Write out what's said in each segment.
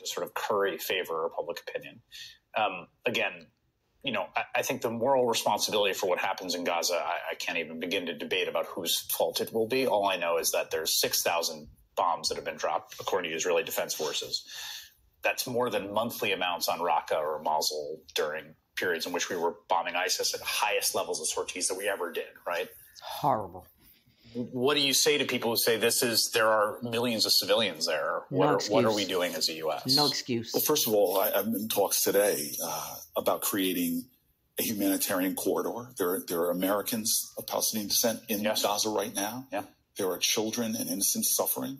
to sort of curry favor or public opinion. Again, you know, I think the moral responsibility for what happens in Gaza, I can't even begin to debate about whose fault it will be. All I know is that there's 6,000 bombs that have been dropped, according to Israeli Defense Forces. That's more than monthly amounts on Raqqa or Mosul during periods in which we were bombing ISIS at the highest levels of sorties that we ever did, right? It's horrible. What do you say to people who say there are millions of civilians there? What are we doing as a U.S.? No excuse. Well, first of all, I'm in talks today about creating a humanitarian corridor. There are Americans of Palestinian descent in Gaza right now. Yeah. There are children and innocents suffering.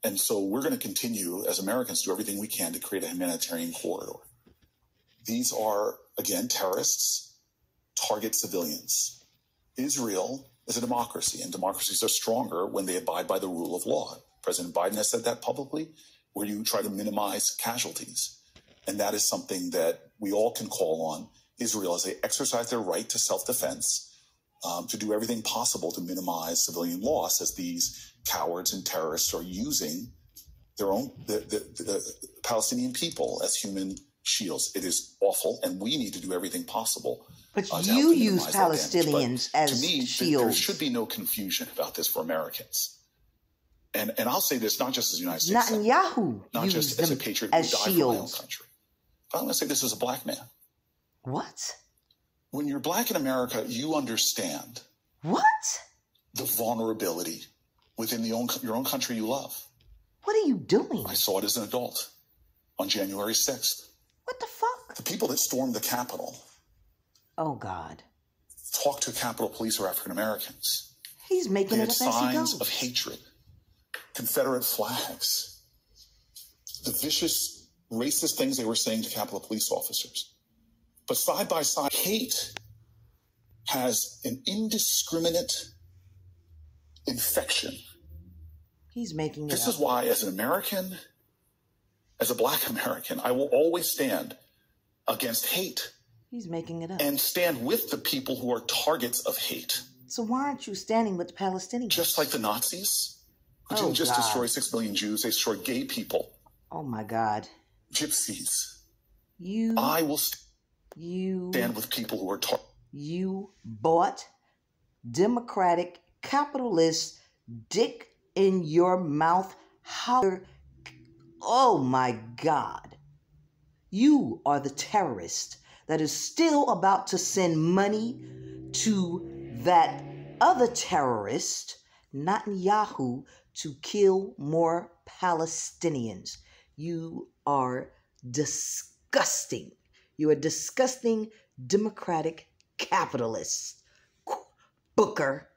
And so we're going to continue, as Americans, to do everything we can to create a humanitarian corridor. These are, again, terrorists, target civilians. Israel is a democracy, and democracies are stronger when they abide by the rule of law. President Biden has said that publicly, where you try to minimize casualties. And that is something that we all can call on Israel as they exercise their right to self-defense, to do everything possible to minimize civilian loss as these cowards and terrorists are using their own, the Palestinian people as human shields. It is awful, and we need to do everything possible. But you use Palestinians as to me, shields. There should be no confusion about this for Americans. And I'll say this not just as a United States Netanyahu not just as a patriot who died for my own country. I want to say this as a black man. What? When you're black in America, you understand what? The vulnerability within your own country you love. What are you doing? I saw it as an adult on January 6th. What the fuck? The people that stormed the Capitol. Oh, God. Talk to Capitol Police or African Americans. He's making it up as he goes. Signs of hatred, Confederate flags, the vicious, racist things they were saying to Capitol Police officers. But side by side, hate has an indiscriminate infection. He's making it up. This is why, as an American, as a black American, I will always stand against hate. He's making it up. And stand with the people who are targets of hate. So why aren't you standing with the Palestinians? Just like the Nazis, who didn't just destroy 6 million Jews, they destroyed gay people. Oh, my God. Gypsies. I will stand with people who are targets. You bought democratic capitalist dick in your mouth. Oh, my God. You are the terrorist that is still about to send money to that other terrorist, Netanyahu, to kill more Palestinians. You are disgusting. You are disgusting democratic capitalist. Booker.